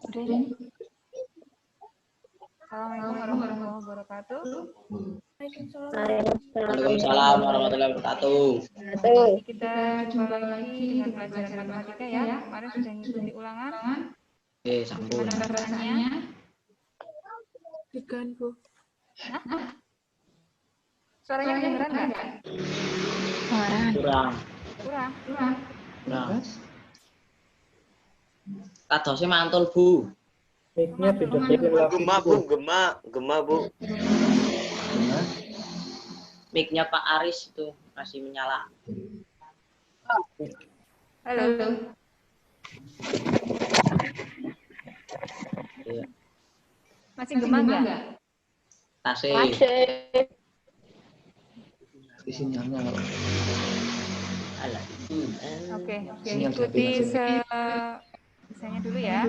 Udah ini. Assalamualaikum warahmatullahi wabarakatuh. Waalaikumsalam warahmatullahi wabarakatuh. Kita jumpa lagi dengan pelajaran matematika ya. Kemarin sudah mengikuti ulangan. Oke, sambung. Gimana perasaannya? Diganggu. Suaranya kedengeran nggak? Kurang. Kurang. Kadosnya mantul, Bu. Mic-nya pindah-pindah lagi. Gema, Bu. Mic-nya Pak Aris itu masih menyala. Halo. Iya. Masih gema nggak? Tasik. Di sinyalnya. Alah. Oke, ikuti misalnya dulu ya.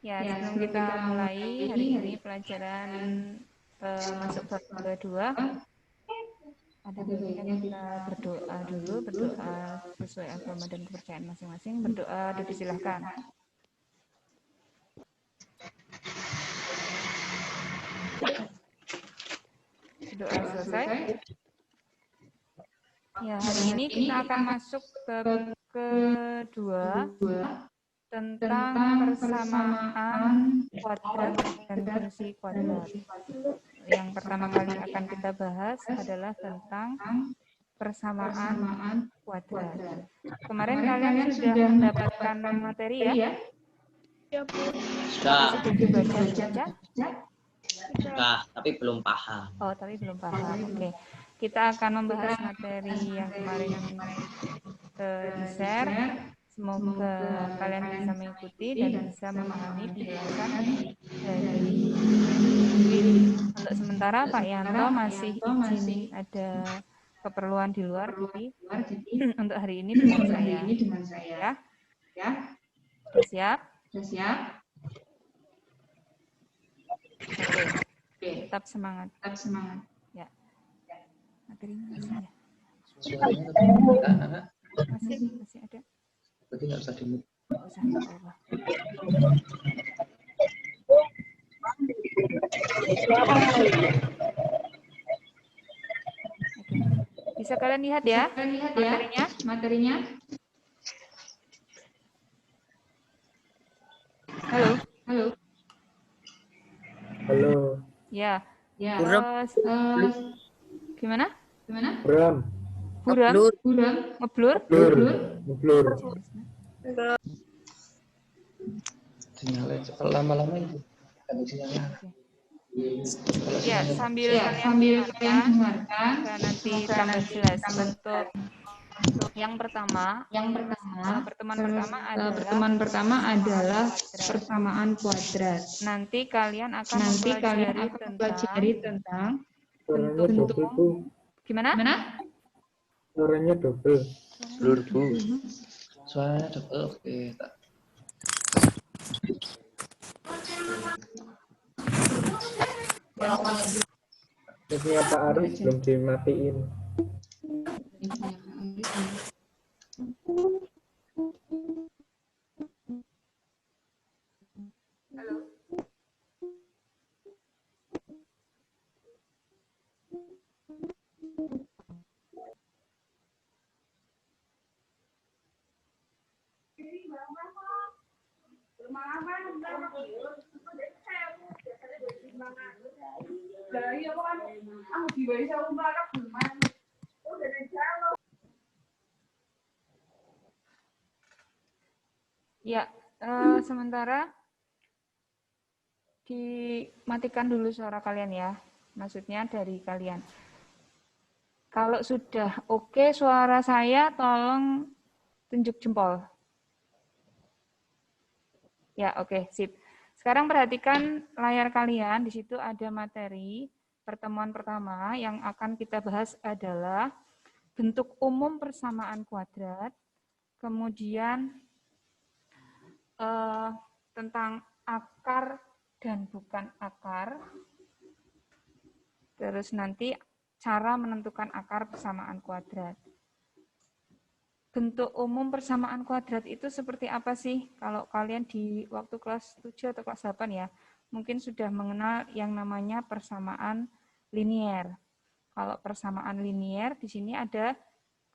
Ya, sebelum kita mulai hari ini pelajaran masuk bab kedua, ada baiknya kita berdoa sesuai agama dan kepercayaan masing-masing. Berdoa dipersilahkan. Doa selesai. Ya, hari ini kita akan masuk bab kedua tentang persamaan kuadrat dan fungsi kuadrat. Yang pertama kali akan kita bahas adalah tentang persamaan kuadrat. Kemarin kalian sudah mendapatkan materi ya? Sudah. Sudah dibaca? Sudah, tapi belum paham. Oh, tapi belum paham. Oke. Kita akan membahas materi yang kemarin di-share. Semoga kalian bisa mengikuti dan bisa memahami penjelasan dari untuk sementara Pak Yanto masih izin ada keperluan di luar, jadi untuk hari ini dengan saya. Ya. Sudah siap? Oke. Tetap semangat. Ya. Materinya masih ya? Suaranya enggak, Masih ada. berarti nggak usah di-mute. Nggak usah, nggak apa-apa. Oke. Bisa kalian lihat ya materinya? Halo. Ya. Gimana? Bram. Ngeblur? Sinyalnya kalau lama-lama itu ada sinyalnya. Ya, sambil kalian dengarkan dan nanti tambah jelas. Untuk yang pertama, pertemuan pertama adalah persamaan kuadrat. Nanti kalian akan mempelajari tentang bentuk. Gimana? Suaranya double. Blur, Bu. Suaranya double. Oke, tak. Mic-nya Pak Aris belum dimatiin. Ya, sementara dimatikan dulu suara kalian ya. Maksudnya dari kalian. Kalau sudah oke suara saya, tolong tunjuk jempol. Ya, oke, sip. Sekarang perhatikan layar kalian. Di situ ada materi pertemuan pertama yang akan kita bahas adalah bentuk umum persamaan kuadrat, kemudian tentang akar dan bukan akar, terus nanti cara menentukan akar persamaan kuadrat. bentuk umum persamaan kuadrat itu seperti apa sih? Kalau kalian di waktu kelas 7 atau kelas 8 ya, mungkin sudah mengenal yang namanya persamaan linier. Kalau persamaan linier di sini ada,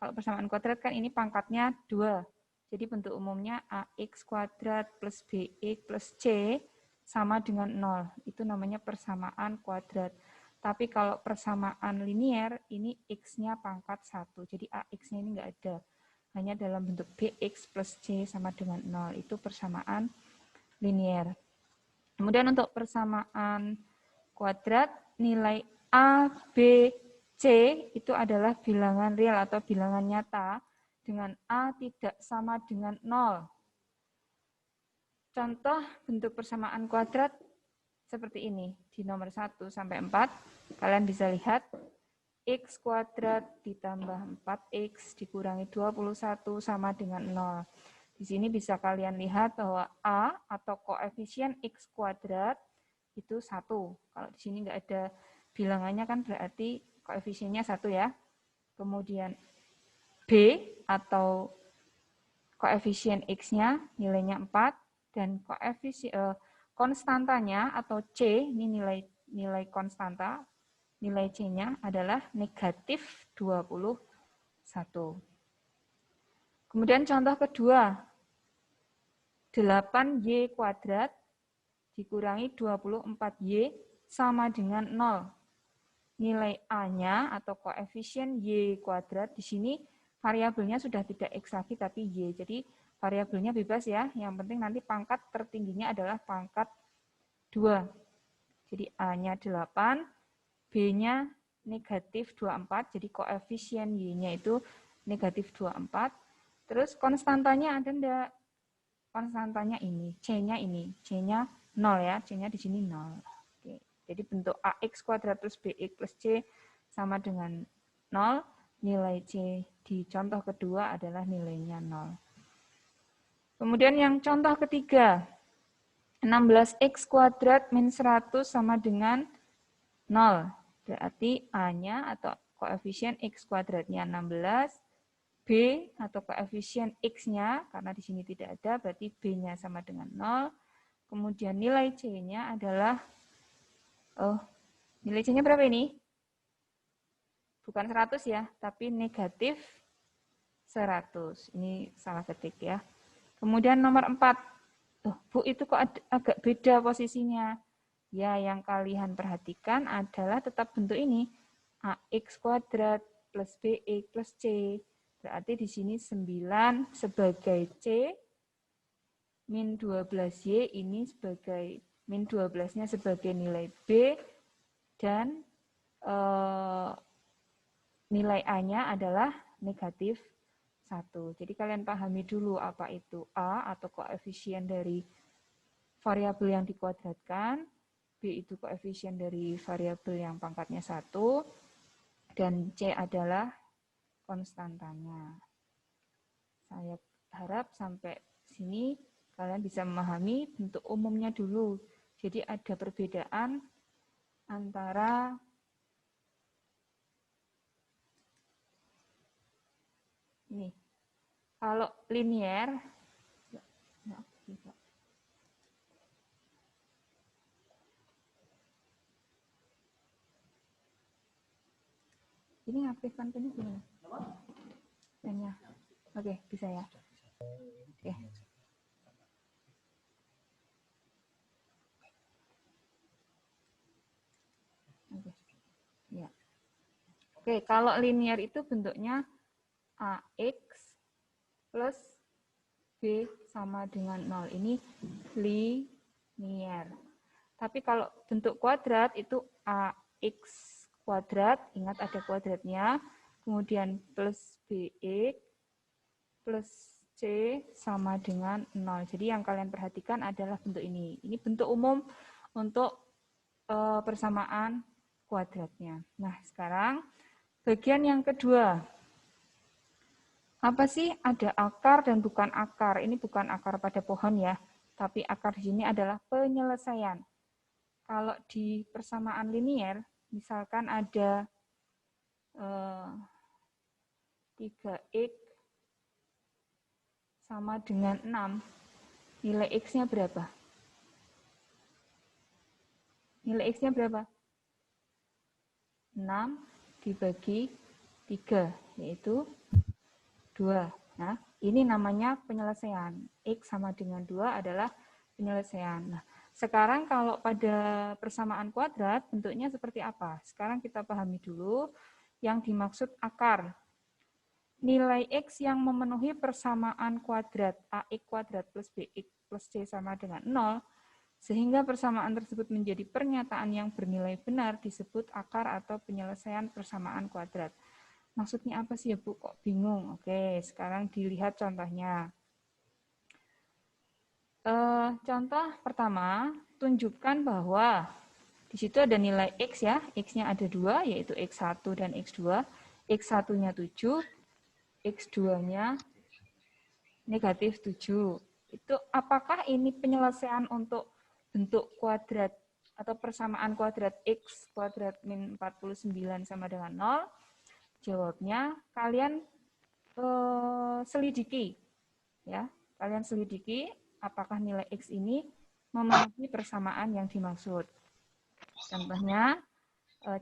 kalau persamaan kuadrat kan ini pangkatnya 2. Jadi bentuk umumnya ax kuadrat plus bx plus c sama dengan 0. Itu namanya persamaan kuadrat. Tapi kalau persamaan linier, ini x-nya pangkat 1. Jadi ax-nya ini enggak ada. Hanya dalam bentuk bx plus c sama dengan 0. Itu persamaan linier. Kemudian untuk persamaan kuadrat, nilai a, b, c itu adalah bilangan real atau bilangan nyata dengan a tidak sama dengan 0. Contoh bentuk persamaan kuadrat seperti ini. Di nomor 1 sampai 4, kalian bisa lihat x kuadrat ditambah 4x dikurangi 21 sama dengan 0. Di sini bisa kalian lihat bahwa a atau koefisien x kuadrat itu 1. Kalau di sini nggak ada bilangannya kan berarti koefisiennya 1 ya. Kemudian b atau koefisien x-nya nilainya 4 dan koefisien konstantanya atau c ini nilai konstanta. Nilai C-nya adalah negatif 21. Kemudian contoh kedua, 8y kuadrat dikurangi 24y sama dengan 0. Nilai A-nya atau koefisien y kuadrat di sini variabelnya sudah tidak x lagi tapi y. Jadi variabelnya bebas ya, yang penting nanti pangkat tertingginya adalah pangkat 2. Jadi A-nya 8, B-nya negatif 24, jadi koefisien Y-nya itu negatif 24. Terus konstantanya ada enggak? Konstantanya ini, C-nya ini. C-nya 0 ya, C-nya di sini 0. Oke. Jadi bentuk AX kuadrat plus BX plus C sama dengan 0. Nilai C di contoh kedua adalah nilainya 0. Kemudian yang contoh ketiga, 16X kuadrat min 100 sama dengan 0. Berarti A-nya atau koefisien X kuadratnya 16, B atau koefisien X-nya, karena di sini tidak ada, berarti B-nya sama dengan 0. Kemudian nilai C-nya adalah, nilai C-nya berapa ini? Bukan 100 ya, tapi negatif 100. Ini salah ketik ya. Kemudian nomor 4. Bu, itu kok agak beda posisinya. Ya, yang kalian perhatikan adalah tetap bentuk ini. AX kuadrat plus BX plus C. Berarti di sini 9 sebagai C, min 12Y ini sebagai, min 12-nya sebagai nilai B, dan nilai A-nya adalah negatif 1. Jadi kalian pahami dulu apa itu A atau koefisien dari variabel yang dikuadratkan. B itu koefisien dari variabel yang pangkatnya 1, dan C adalah konstantanya. Saya harap sampai sini kalian bisa memahami bentuk umumnya dulu. Jadi ada perbedaan antara ini. Kalau linier, ini aktifkan pennya gimana? Pennya. Oke, bisa ya. Oke. Oke. Ya. Oke, kalau linier itu bentuknya AX plus B sama dengan 0. Ini linier. Tapi kalau bentuk kuadrat itu AX kuadrat, ingat ada kuadratnya, kemudian plus BX plus C sama dengan 0. Jadi yang kalian perhatikan adalah bentuk ini. Ini bentuk umum untuk persamaan kuadratnya. Nah, sekarang bagian yang kedua. Apa sih? Ada akar dan bukan akar. Ini bukan akar pada pohon ya, tapi akar di sini adalah penyelesaian. Kalau di persamaan linier, misalkan ada 3x sama dengan 6, nilai X-nya berapa? Nilai X-nya berapa? 6 dibagi 3, yaitu 2. Nah, ini namanya penyelesaian. X sama dengan 2 adalah penyelesaian. Nah, sekarang kalau pada persamaan kuadrat, bentuknya seperti apa? Sekarang kita pahami dulu yang dimaksud akar. Nilai X yang memenuhi persamaan kuadrat AX kuadrat plus BX plus C sama dengan 0, sehingga persamaan tersebut menjadi pernyataan yang bernilai benar disebut akar atau penyelesaian persamaan kuadrat. Maksudnya apa sih ya Bu? Kok bingung? Oke, sekarang dilihat contohnya. Contoh pertama, tunjukkan bahwa di situ ada nilai X ya. X-nya ada 2, yaitu X1 dan X2. X1-nya 7, X2-nya negatif 7. Itu apakah ini penyelesaian untuk bentuk kuadrat atau persamaan kuadrat X kuadrat min 49 sama dengan 0? Jawabnya kalian selidiki. Ya, kalian selidiki apakah nilai X ini memenuhi persamaan yang dimaksud. Contohnya,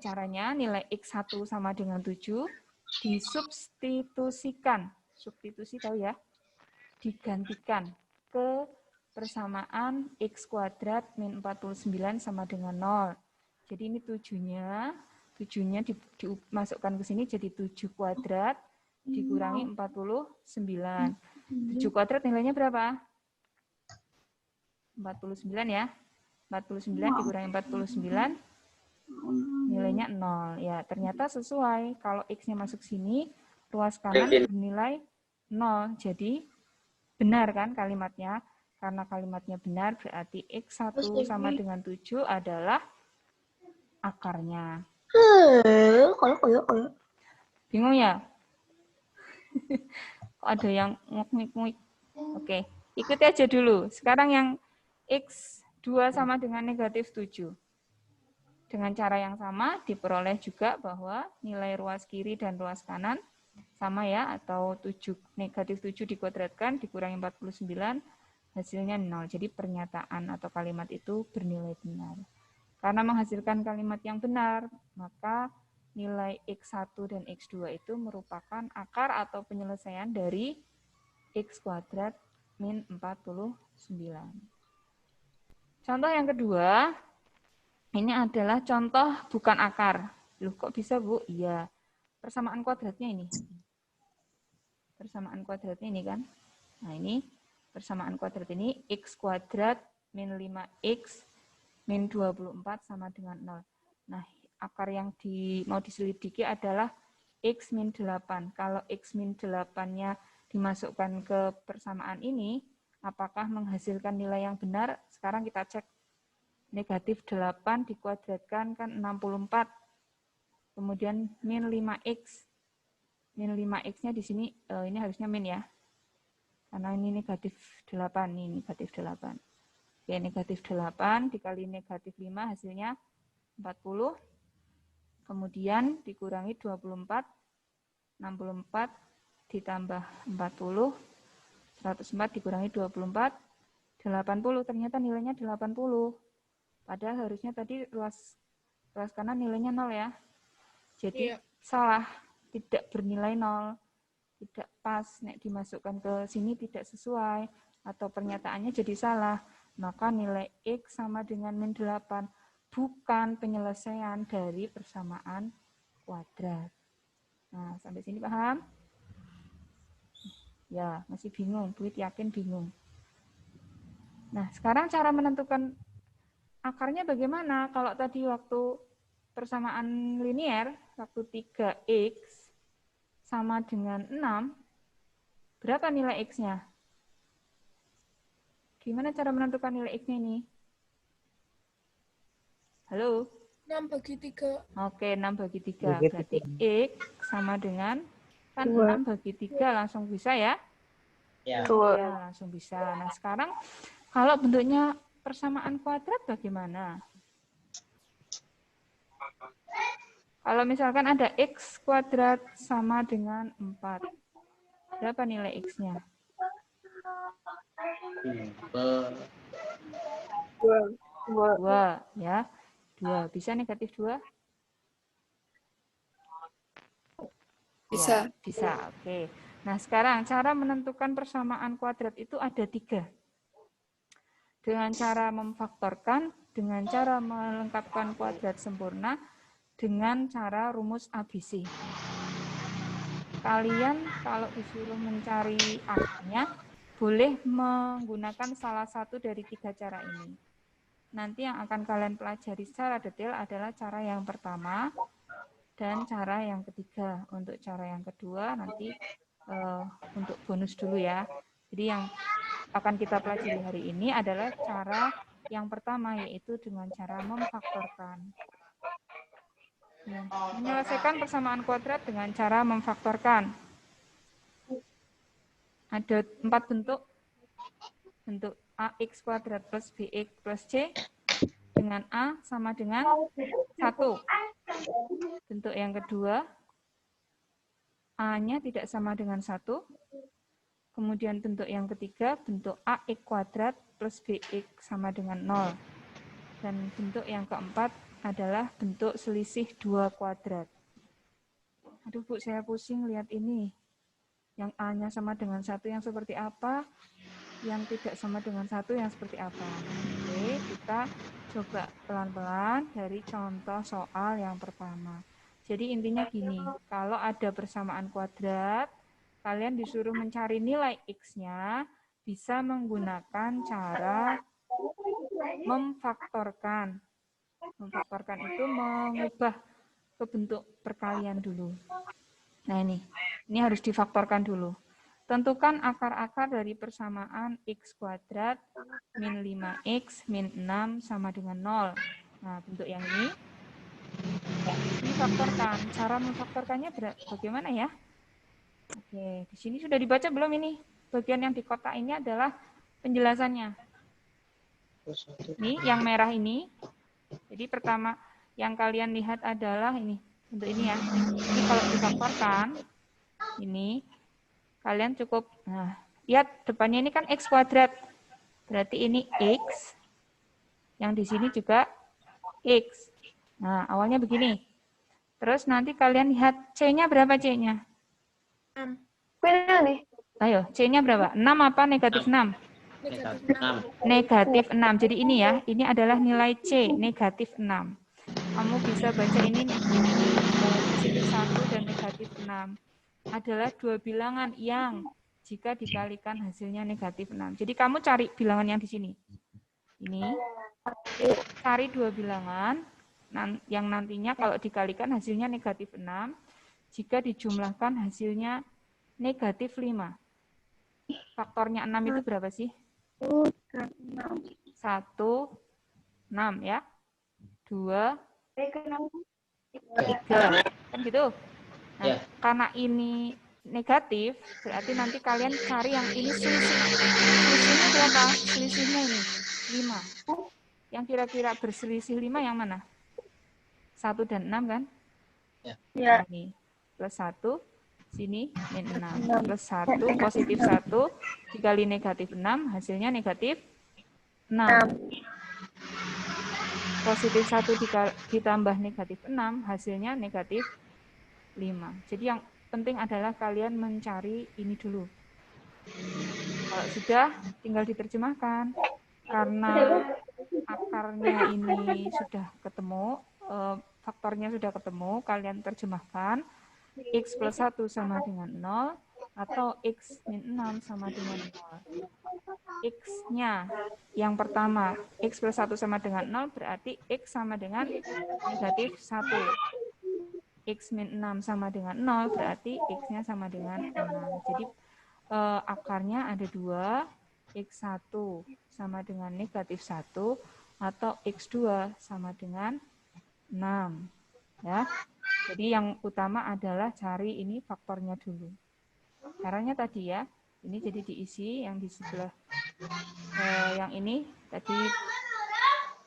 caranya nilai X1 sama dengan 7 disubstitusikan. Substitusi tahu ya? Digantikan ke persamaan X kuadrat min 49 sama dengan 0. Jadi ini 7-nya dimasukkan ke sini jadi 7 kuadrat dikurangi 49. 7 kuadrat nilainya berapa? 49 ya. 49 dikurangi 49 nilainya 0. Ya, ternyata sesuai. Kalau X-nya masuk sini, ruas kanan bernilai 0. Jadi benar kan kalimatnya? Karena kalimatnya benar berarti X1 sama dengan 7 adalah akarnya. Bingung ya? Kok ada yang nguk-nguk. Oke, ikuti aja dulu. Sekarang yang X2 sama dengan negatif 7. Dengan cara yang sama diperoleh juga bahwa nilai ruas kiri dan ruas kanan sama ya, atau 7 negatif 7 dikuadratkan dikurangi 49 hasilnya 0. Jadi pernyataan atau kalimat itu bernilai benar. Karena menghasilkan kalimat yang benar, maka nilai X1 dan X2 itu merupakan akar atau penyelesaian dari X kuadrat min 49. Contoh yang kedua, ini adalah contoh bukan akar. Loh, kok bisa, Bu? Iya, persamaan kuadratnya ini. Persamaan kuadratnya ini kan. Nah, ini persamaan kuadrat ini X kuadrat min 5X min 24 sama dengan 0. Nah, akar yang mau diselidiki adalah X min 8. Kalau X min 8-nya dimasukkan ke persamaan ini, apakah menghasilkan nilai yang benar? Sekarang kita cek. Negatif 8 dikuadratkan kan 64. Kemudian min 5X. Min 5X-nya di sini, ini harusnya min ya. Karena ini negatif 8, ini negatif 8. Oke, negatif 8 dikali negatif 5 hasilnya 40. Kemudian dikurangi 24. 64 ditambah 40. 104 dikurangi 24. 80. Ternyata nilainya 80. Padahal harusnya tadi ruas kanan nilainya 0 ya. Jadi salah, tidak bernilai 0. Tidak pas, nek dimasukkan ke sini tidak sesuai. Atau pernyataannya jadi salah. Maka nilai X sama dengan min 8. Bukan penyelesaian dari persamaan kuadrat. Nah, sampai sini paham? Ya, masih bingung. Buit yakin bingung. Nah, sekarang cara menentukan akarnya bagaimana? Kalau tadi waktu persamaan linier, waktu 3X sama dengan 6, berapa nilai X-nya? Gimana cara menentukan nilai X-nya ini? Halo? 6 bagi 3. Oke, 6 bagi 3. Berarti X sama dengan, kan 6 bagi 3 langsung bisa ya? Ya. Ya, langsung bisa. Nah, sekarang kalau bentuknya persamaan kuadrat bagaimana? Kalau misalkan ada X kuadrat sama dengan 4. Berapa nilai X-nya? 2 ya. 2. Bisa negatif 2? Bisa. Ya, bisa. Oke. Nah, sekarang cara menentukan persamaan kuadrat itu ada 3. Dengan cara memfaktorkan, dengan cara melengkapkan kuadrat sempurna, dengan cara rumus ABC. Kalian kalau disuruh mencari akarnya, boleh menggunakan salah satu dari 3 cara ini. Nanti yang akan kalian pelajari secara detail adalah cara yang pertama dan cara yang ketiga. Untuk cara yang kedua nanti untuk bonus dulu ya. Jadi yang akan kita pelajari hari ini adalah cara yang pertama, yaitu dengan cara memfaktorkan. Menyelesaikan persamaan kuadrat dengan cara memfaktorkan. Ada 4 bentuk. Bentuk AX kuadrat plus BX plus C dengan A sama dengan 1. Bentuk yang kedua, A-nya tidak sama dengan 1. Kemudian bentuk yang ketiga, bentuk AX kuadrat plus BX sama dengan 0. Dan bentuk yang keempat adalah bentuk selisih 2 kuadrat. Aduh Bu, saya pusing lihat ini. Yang A-nya sama dengan 1 yang seperti apa? Yang tidak sama dengan 1 yang seperti apa? Oke, kita coba pelan-pelan dari contoh soal yang pertama. Jadi intinya gini, kalau ada persamaan kuadrat, kalian disuruh mencari nilai X-nya, bisa menggunakan cara memfaktorkan. Memfaktorkan itu mengubah ke bentuk perkalian dulu. Nah ini harus difaktorkan dulu. Tentukan akar-akar dari persamaan X kuadrat min 5X min 6 sama dengan 0. Nah bentuk yang ini difaktorkan. Cara memfaktorkannya bagaimana ya? Oke, di sini sudah dibaca belum ini? Bagian yang di kotak ini adalah penjelasannya. Ini yang merah ini. Jadi pertama yang kalian lihat adalah ini. Untuk ini ya. Ini kalau difaktorkan, ini kalian cukup, nah, lihat depannya ini kan X kuadrat. Berarti ini X. Yang di sini juga X. Nah, awalnya begini. Terus nanti kalian lihat C-nya berapa C-nya? Ayo, C-nya berapa? 6 apa negatif 6? Negatif 6. Jadi ini ya, ini adalah nilai C, negatif 6. Kamu bisa baca ini positif 1 dan negatif 6. Adalah 2 bilangan yang jika dikalikan hasilnya negatif 6. Jadi kamu cari bilangan yang di sini. Ini, cari 2 bilangan yang nantinya kalau dikalikan hasilnya negatif 6. Jika dijumlahkan hasilnya negatif 5. Faktornya 6 itu berapa sih? 1, 6 ya. 2, 3. Kan gitu. Nah, karena ini negatif, berarti nanti kalian cari yang ini selisih. Selisihnya berapa? Selisihnya ini 5. Yang kira-kira berselisih 5 yang mana? 1 dan 6 kan? Ya. Ini plus 1, sini min 6. Plus 1, positif 1, dikali negatif 6, hasilnya negatif 6. Positif 1 ditambah negatif 6, hasilnya negatif 5. Jadi yang penting adalah kalian mencari ini dulu. Kalau sudah, tinggal diterjemahkan. Karena akarnya ini sudah ketemu, faktornya sudah ketemu, kalian terjemahkan. X plus 1 sama dengan 0, atau X min 6 sama dengan 0. X-nya yang pertama, X plus 1 sama dengan 0, berarti X sama dengan negatif 1. X min 6 sama dengan 0, berarti X-nya sama dengan 6. Jadi akarnya ada 2, X1 sama dengan negatif 1, atau X2 sama dengan 6. Ya. Jadi yang utama adalah cari ini faktornya dulu. Caranya tadi ya, ini jadi diisi yang di sebelah yang ini tadi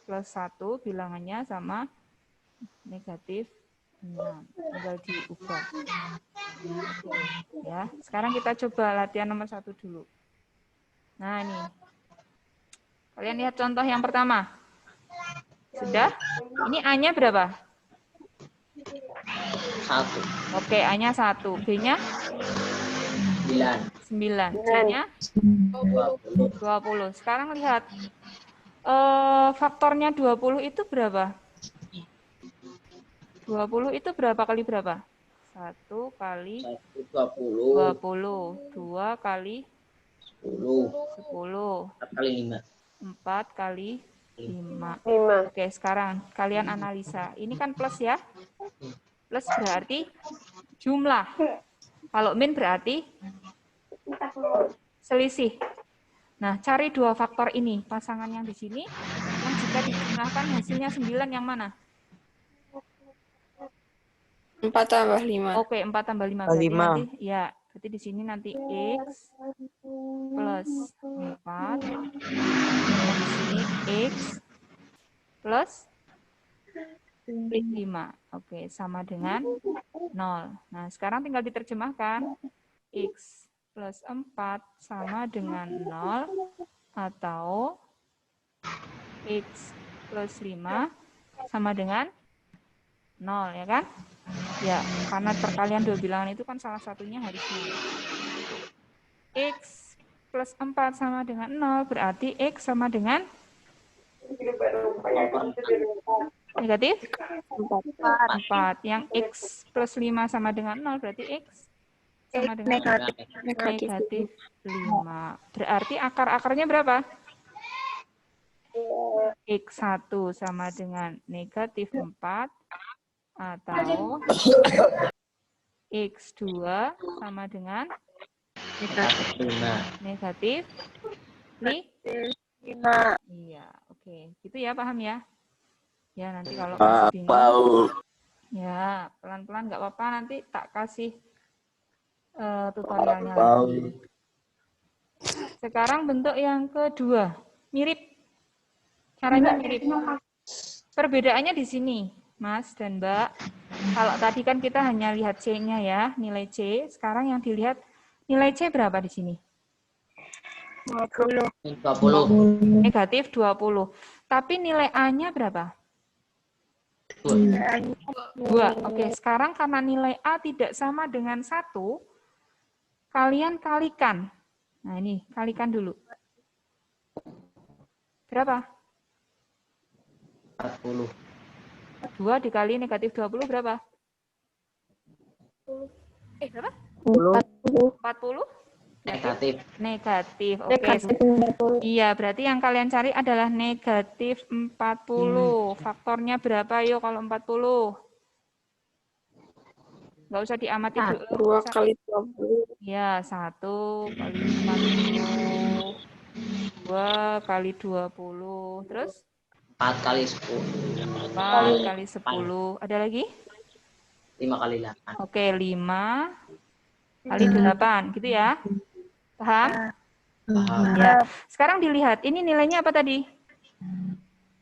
plus 1 bilangannya sama negatif 6. Tinggal diubah. Ya, sekarang kita coba latihan nomor 1 dulu. Nah, ini. Kalian lihat contoh yang pertama. Sudah? Ini A-nya berapa? 1. Oke, A-nya 1. B-nya 9. 9. C-nya 20. 20. Sekarang lihat. Faktornya 20 itu berapa? 20 itu berapa kali berapa? 1 kali 20. 20. 2 kali 10. 10. 4 kali 5. 4 kali 5. 5. Oke, sekarang kalian analisa. Ini kan plus ya. Plus berarti jumlah. Kalau min berarti selisih. Nah, cari dua faktor ini. Pasangan yang di sini, yang jika dijumlahkan hasilnya 9 yang mana? 4 tambah 5. Oke, 4 tambah 5. Berarti 5. nanti, ya, berarti di sini nanti X plus 4. Dan di sini X plus 5. Oke, sama dengan 0. Nah, sekarang tinggal diterjemahkan. X plus 4 sama dengan 0 atau X plus 5 sama dengan 0, ya kan? Ya, karena perkalian dua bilangan itu kan salah satunya harus 0. X plus 4 sama dengan 0, berarti X sama dengan negatif 4. Yang X plus 5 sama dengan 0, berarti X sama dengan negatif 5. Berarti akar-akarnya berapa? X1 sama dengan negatif 4 atau X2 sama dengan negatif 5. Iya, oke. Gitu ya, paham ya? Ya, nanti kalau masih bingung, ya pelan-pelan nggak apa-apa, nanti tak kasih tutorialnya lagi. Sekarang bentuk yang kedua, mirip. Caranya mirip. Perbedaannya di sini, Mas dan Mbak. Kalau tadi kan kita hanya lihat C-nya ya, nilai C. Sekarang yang dilihat nilai C berapa di sini? 20. Negatif 20. Tapi nilai A-nya berapa? 2. Oke, sekarang karena nilai A tidak sama dengan 1, kalian kalikan. Nah, ini kalikan dulu. Berapa? 40. 2 dikali negatif 20 berapa? Berapa? 40? Negatif. Negatif. Oke. Iya, berarti yang kalian cari adalah negatif 40. Faktornya berapa yuk kalau 40? Nggak usah diamati dulu. 2 kali 20. Ya, 1 kali 40. 2 kali 20. Terus? 4 kali 10. 4 kali 10. Ada lagi? 5 kali 8. Oke, 5 kali 8. Gitu ya? Paham? Ya. Sekarang dilihat, ini nilainya apa tadi?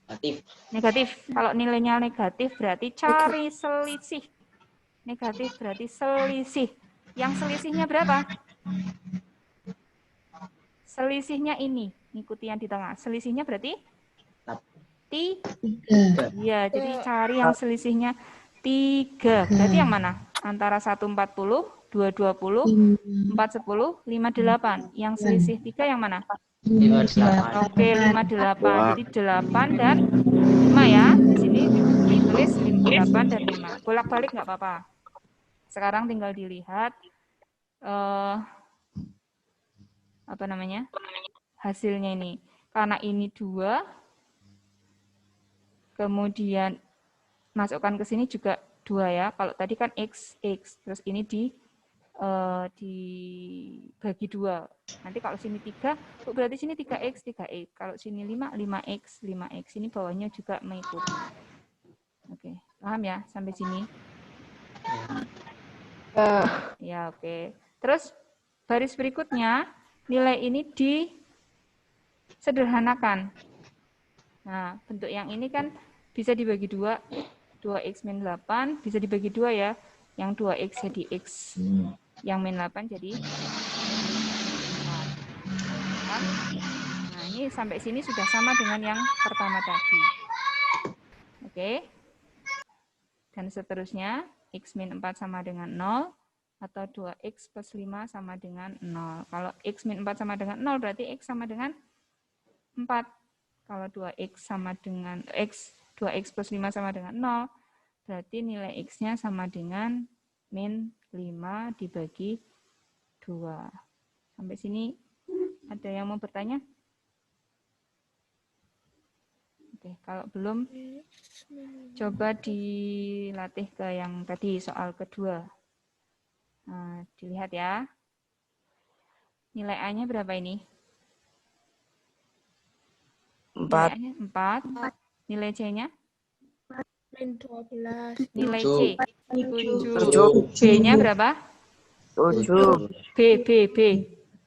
Negatif. Negatif. Kalau nilainya negatif berarti cari selisih. Negatif berarti selisih. Yang selisihnya berapa? Selisihnya ini. Ikuti yang di tengah. Selisihnya berarti? 3. Iya, jadi cari yang selisihnya 3. Berarti yang mana? Antara 140, 220, 410, 58. Yang selisih 3 yang mana? 58. Oke, 58. Jadi 8 dan 5 ya. Di sini ditulis 8 dan 5. Bolak-balik nggak apa-apa. Sekarang tinggal dilihat apa namanya? Hasilnya ini. Karena ini 2, kemudian masukkan ke sini juga 2 ya. Kalau tadi kan X, terus ini dibagi 2. Nanti kalau sini 3, berarti sini 3X, 3X. Kalau sini 5, 5X, 5X. Ini bawahnya juga mengikuti. Oke, paham ya sampai sini? Ya, oke. Terus baris berikutnya, nilai ini disederhanakan. Nah, bentuk yang ini kan bisa dibagi 2. 2X min 8 bisa dibagi 2 ya. Yang 2X jadi X. Yang min 8 jadi 4. Ini sampai sini sudah sama dengan yang pertama tadi. Oke. Dan seterusnya, X min 4 sama dengan 0, atau 2X plus 5 sama dengan 0. Kalau X min 4 sama dengan 0, berarti X sama dengan 4. Kalau 2X sama dengan 2X plus 5 sama dengan 0, berarti nilai X-nya sama dengan min 5 dibagi 2. Sampai sini ada yang mau bertanya? Oke, kalau belum, coba dilatih ke yang tadi, soal kedua. Nah, dilihat ya. Nilai A-nya berapa ini? 4. Nilai A-nya 4. Nilai C-nya? Min 12. Nilai C? 7. 7. B-nya berapa? 7. B.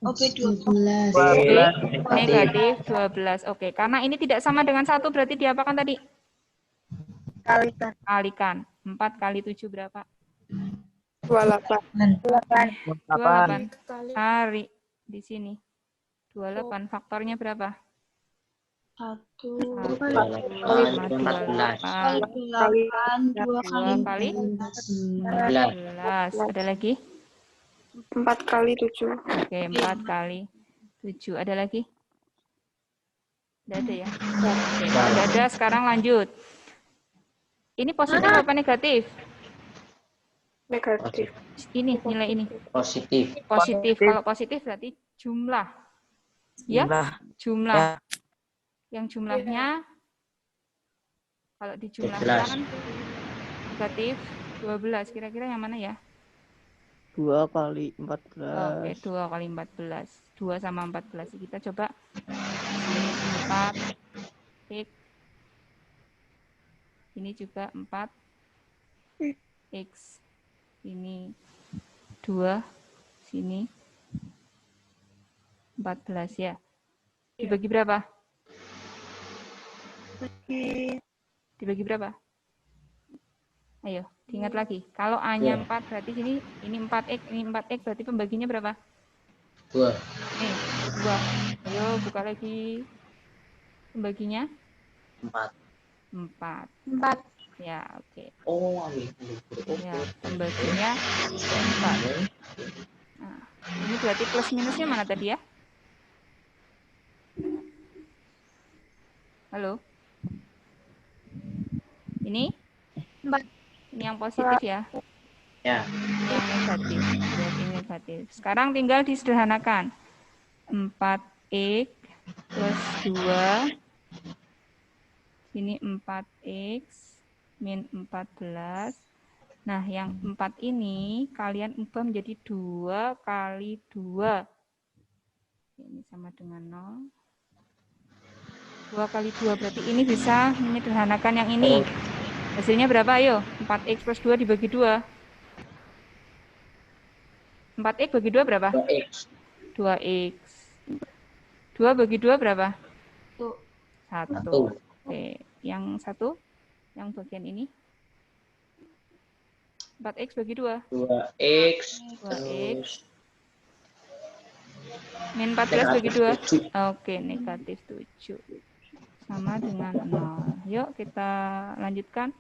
OP 12. B negatif 12. Oke, karena ini tidak sama dengan 1, berarti diapakan tadi? Kalikan. Kalikan. 4 kali 7 berapa? 28. 28. Cari di sini. 28. Faktornya berapa? 1 1 kali 28. 2 kali 14. Ada lagi? 4 kali 7. Oke, 4 kali 7. Ada lagi? Tidak ada ya? Oke, kalau tidak ada, sekarang lanjut. Ini positif apa negatif? Negatif. Ini, nilai ini. Positif. Positif. Kalau positif berarti jumlah. Ya? Jumlah. Ya. Yang jumlahnya, kalau dijumlahkan negatif 12. Kira-kira yang mana ya? 2 kali 14. Oke, 2 kali 14. 2 sama 14. Kita coba. 4 X. Ini juga 4 X. Ini 2. Sini 14 ya. Dibagi berapa? Dibagi berapa? Ayo, diingat lagi. Kalau A-nya 4, berarti ini 4X, ini 4X, berarti pembaginya berapa? 2. Nih, 2. Ayo, buka lagi. Pembaginya? 4. 4. 4. Ya, oke. Oh, ambil. Ya, pembaginya 4. Nah, ini berarti plus minusnya mana tadi ya? Halo? Ini? 4. Ini yang positif ya? Ya. Yang negatif. Berarti negatif. Sekarang tinggal disederhanakan. 4X plus 2. Sini 4X min 14. Nah, yang 4 ini kalian ubah menjadi 2 kali 2. Ini sama dengan 0. 2 kali 2 berarti ini bisa menyederhanakan yang ini. Hasilnya berapa? Ayo, 4X plus 2 dibagi 2. 4X bagi 2 berapa? 2X. 2X. 2 bagi 2 berapa? 1. 1. Oke, yang satu, yang bagian ini. 4X bagi 2. 2X. 2X. Min 14 bagi 2. Oke, negatif 7. Sama dengan 0. Yuk, kita lanjutkan.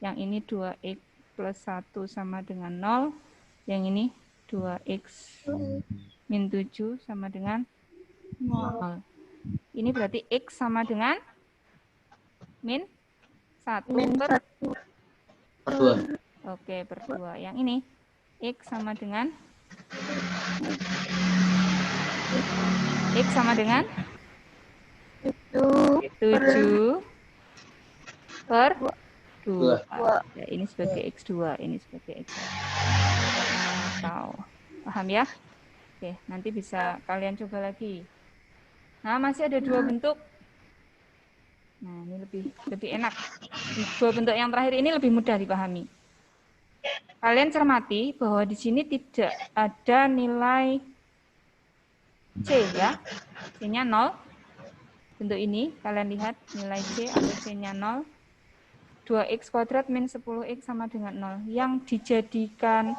Yang ini 2X plus 1 sama dengan 0. Yang ini 2X min 7 sama dengan 0. Ini berarti X sama dengan min 1 per 2. Oke, per 2. Yang ini X sama dengan X sama dengan 7 per 2. Ya, ini sebagai X2, ini sebagai X1. Atau paham ya? Oke, nanti bisa kalian coba lagi. Nah, masih ada 2 bentuk. Nah, ini lebih enak. 2 bentuk yang terakhir ini lebih mudah dipahami. Kalian cermati bahwa di sini tidak ada nilai C ya. C-nya 0. Bentuk ini kalian lihat nilai C atau C-nya 0. 2X kuadrat min 10X sama dengan 0. Yang dijadikan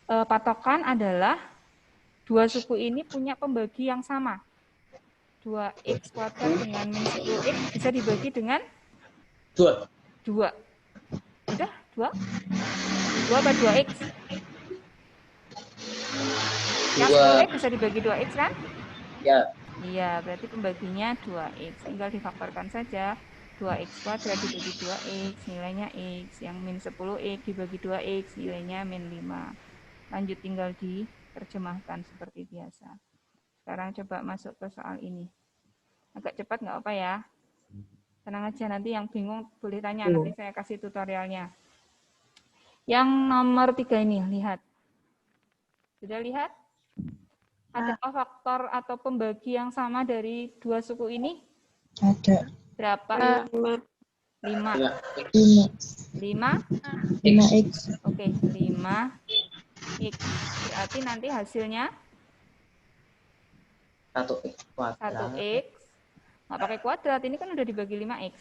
patokan adalah dua suku ini punya pembagi yang sama. 2x kuadrat dengan min 10x bisa dibagi dengan 2. 2. Udah? 2? 2 apa 2x? Yang 10x bisa dibagi 2x kan? Ya. Iya, berarti pembaginya 2x. Tinggal difaktorkan saja. 2x kuadrat dibagi 2x, nilainya x. Yang min 10x dibagi 2x, nilainya min 5. Lanjut tinggal diterjemahkan seperti biasa. Sekarang coba masuk ke soal ini. Agak cepat nggak apa ya? Tenang aja, nanti yang bingung boleh tanya. Nanti saya kasih tutorialnya. Yang nomor 3 ini, lihat. Sudah lihat? Ada faktor atau pembagi yang sama dari dua suku ini? Ada. Berapa? 5. 5. 5? 5x. Oke, 5x. Berarti nanti hasilnya 1x kuadrat. 1x. Nggak pakai kuadrat, ini kan udah dibagi 5x.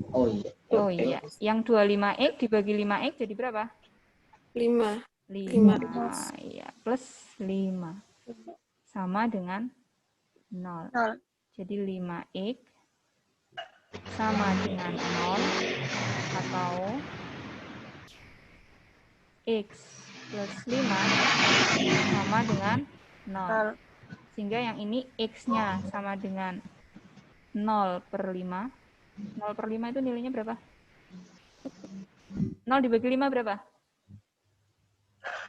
Oh iya. Oh iya, yang 25x dibagi 5x jadi berapa? 5. 5. Iya, plus 5. Sama dengan 0. Jadi 5x sama dengan 0 atau x plus 5 sama dengan 0. Sehingga yang ini x-nya sama dengan 0 per 5. 0 per 5 itu nilainya berapa? 0 dibagi 5 berapa?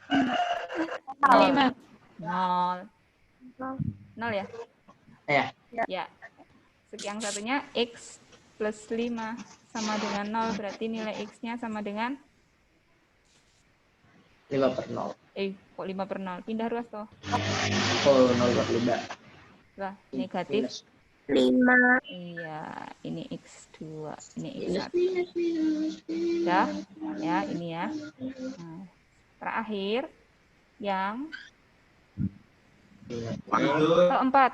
5. 0. 0 ya? Ya. Ya. Yang satunya x plus 5 sama dengan 0. Berarti nilai x-nya sama dengan 5 per 0. kok 5 per 0? Pindah ruas toh. Oh, 0 per 5. Lah, negatif. 5. Iya, ini x2, ini x1. Ya, ya, ini ya. Nah, terakhir yang keempat.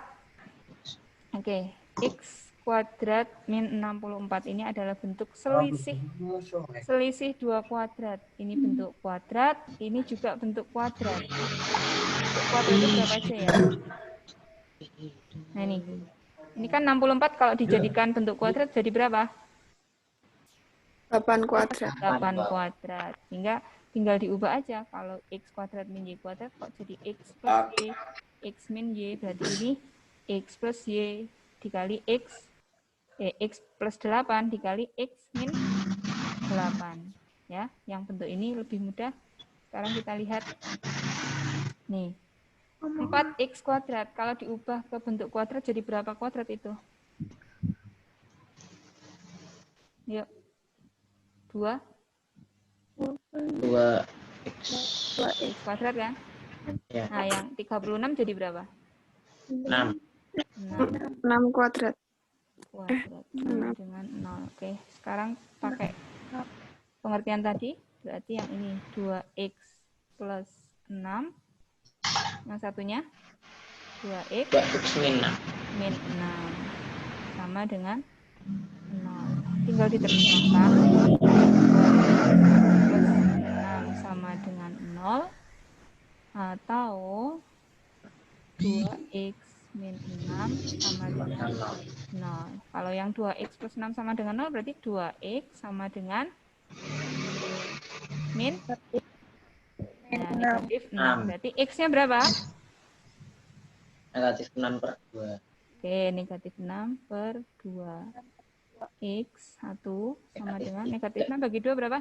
Oke, x kuadrat min 64 ini adalah bentuk selisih. Selisih 2 kuadrat. Ini bentuk kuadrat, ini juga bentuk kuadrat. Bentuk kuadrat itu berapa aja ya? Nah ini. Ini kan 64 kalau dijadikan bentuk kuadrat jadi berapa? 8 kuadrat. 8 kuadrat. Sehingga tinggal diubah aja. Kalau x kuadrat min y kuadrat kok jadi x plus y. X min y berarti ini x plus y dikali x plus 8 dikali x min 8. Ya, yang bentuk ini lebih mudah. Sekarang kita lihat. Nih. 4x kuadrat. Kalau diubah ke bentuk kuadrat jadi berapa kuadrat itu? Yuk. 2. 2x. 2x kuadrat kan? Ya. Nah, yang 36 jadi berapa? 6. 6 kuadrat. Kuadrat sama dengan 0. Oke, sekarang pakai pengertian tadi. Berarti yang ini 2x plus 6. Yang satunya 2x 2x min 6. min 6 sama dengan 0. Tinggal diterjemahkan. 2x plus 6 sama dengan 0 atau 2x min 6 sama dengan 0. Kalau yang 2x plus 6 sama dengan 0 berarti 2x sama dengan min negatif 6. Berarti x-nya berapa? Negatif 6 per 2. Oke, negatif 6 per 2. X 1 sama dengan negatif 6 bagi 2 berapa?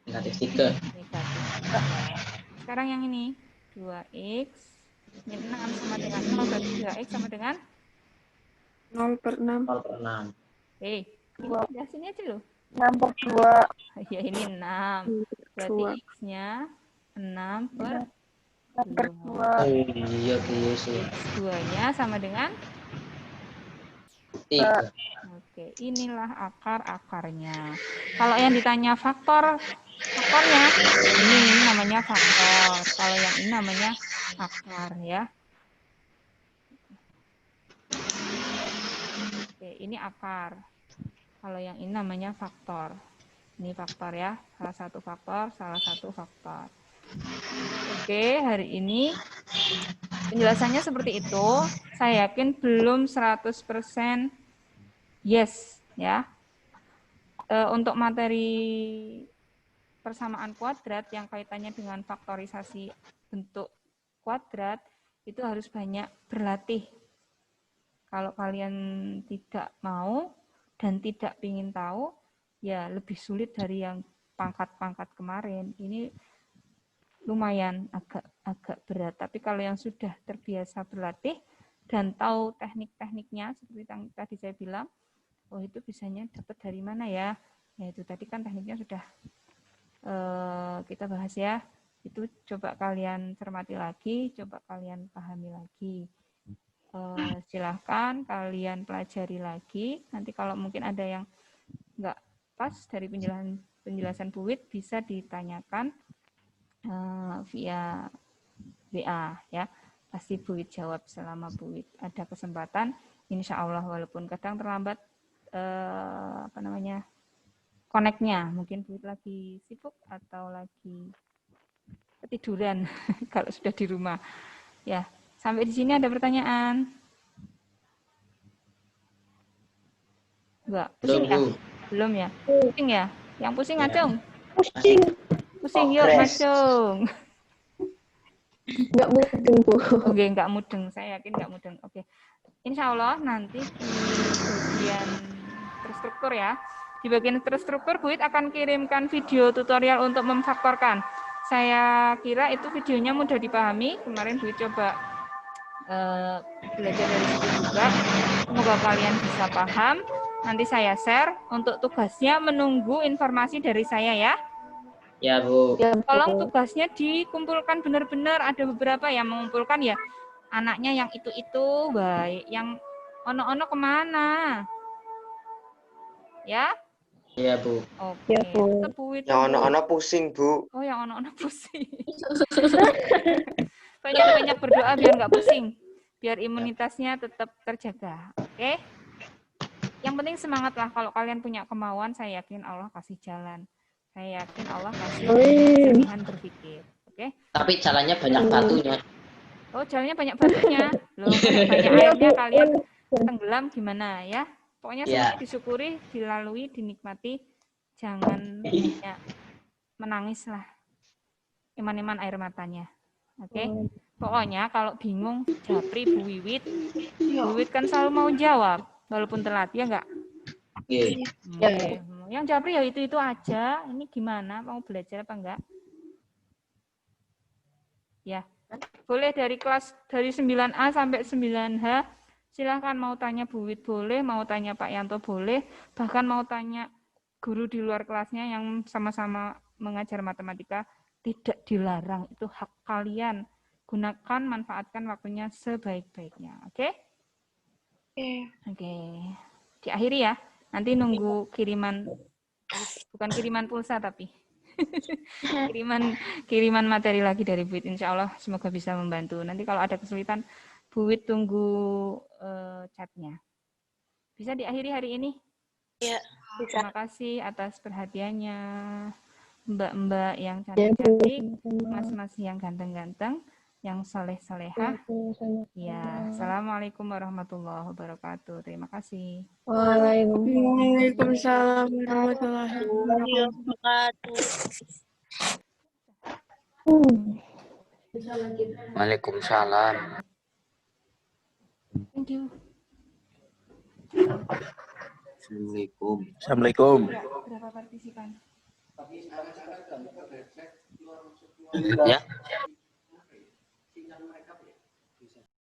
Negatif 3. Negatif. Sekarang yang ini 2x min 6 sama dengan 0 berarti 2x sama dengan 0 per 6. 0 per 6. ini di sini aja loh. 6 per 2. Ya ini 6. Berarti x-nya 6 per 2. Oh iya, sih. X2-nya sama dengan 3. Oke, inilah akar-akarnya. Kalau yang ditanya faktornya, ini namanya faktor. Kalau yang ini namanya akar ya. Oke, ini akar. Kalau yang ini namanya faktor. Ini faktor ya, salah satu faktor, salah satu faktor. Oke, hari ini Penjelasannya seperti itu. Saya yakin belum 100% yes ya. Untuk materi persamaan kuadrat yang kaitannya dengan faktorisasi bentuk kuadrat itu harus banyak berlatih. Kalau kalian tidak mau dan tidak ingin tahu, ya lebih sulit dari yang pangkat-pangkat kemarin. Ini lumayan agak berat. Tapi kalau yang sudah terbiasa berlatih dan tahu teknik-tekniknya, seperti yang tadi saya bilang, oh itu bisanya dapat dari mana ya? Ya itu tadi kan tekniknya sudah kita bahas ya. Itu coba kalian cermati lagi, coba kalian pahami lagi. Silahkan kalian pelajari lagi. Nanti kalau mungkin ada yang nggak pas dari penjelasan Bu Wit, bisa ditanyakan via WA ya. Pasti Bu Wit jawab selama Bu Wit ada kesempatan. Insya Allah walaupun kadang terlambat koneknya, mungkin Bu Wit lagi sibuk atau lagi ketiduran kalau sudah di rumah. Ya, sampai di sini ada pertanyaan? Enggak, pusing ya? Belum ya? Pusing ya? Yang pusing ngacung? Pusing, yuk ngacung. Enggak mudeng, Bu. Oke, enggak mudeng. Saya yakin enggak mudeng. Oke. Insya Allah nanti di bagian terstruktur ya. Di bagian terstruktur, Bu Wit akan kirimkan video tutorial untuk memfaktorkan. Saya kira itu videonya mudah dipahami. Kemarin Bu Wit coba belajar dari situ juga. Semoga kalian bisa paham. Nanti saya share. Untuk tugasnya menunggu informasi dari saya ya. Ya, Bu. Tolong tugasnya dikumpulkan benar-benar. Ada beberapa yang mengumpulkan ya. Anaknya yang itu baik. Yang ono-ono kemana? Ya? Iya, Bu. Oke. Ya, Bu. Yang anak-anak pusing, Bu. Oh, yang ono-ono pusing. Banyak-banyak berdoa biar nggak pusing. Biar imunitasnya tetap terjaga. Oke? Yang penting semangat lah. Kalau kalian punya kemauan, saya yakin Allah kasih jalan. Saya yakin Allah kasih pilihan berpikir. Oke? Tapi jalannya banyak batunya. Oh, jalannya banyak batunya. Loh, banyak airnya kalian tenggelam gimana ya? Pokoknya semuanya disyukuri, dilalui, dinikmati. Jangan banyak menangis lah. Iman-iman air matanya. Oke? Pokoknya kalau bingung, japri Bu Wiwit. Bu Wiwit kan selalu mau jawab, walaupun telat, ya enggak? Oke. Yang japri ya itu aja. Ini gimana? Mau belajar apa enggak? Ya. Boleh dari kelas dari 9A sampai 9H. Silahkan mau tanya Bu Wit boleh, mau tanya Pak Yanto boleh, bahkan mau tanya guru di luar kelasnya yang sama-sama mengajar matematika, tidak dilarang. Itu hak kalian. Gunakan, manfaatkan waktunya sebaik-baiknya. Oke? Oke. Diakhiri ya. Nanti nunggu kiriman, bukan kiriman pulsa tapi kiriman materi lagi dari Bu Wit. Insya Allah semoga bisa membantu. Nanti kalau ada kesulitan, Bu Wit tunggu chatnya. Bisa diakhiri hari ini? Iya, bisa. Terima kasih atas perhatiannya. Mbak-mbak yang cantik-cantik, mas-mas yang ganteng-ganteng, yang soleh-solehah. Ya, assalamualaikum warahmatullahi wabarakatuh. Terima kasih. Waalaikumsalam warahmatullahi wabarakatuh. Waalaikumsalam. Thank you. Assalamualaikum. Assalamualaikum. Berapa partisipan? Ya.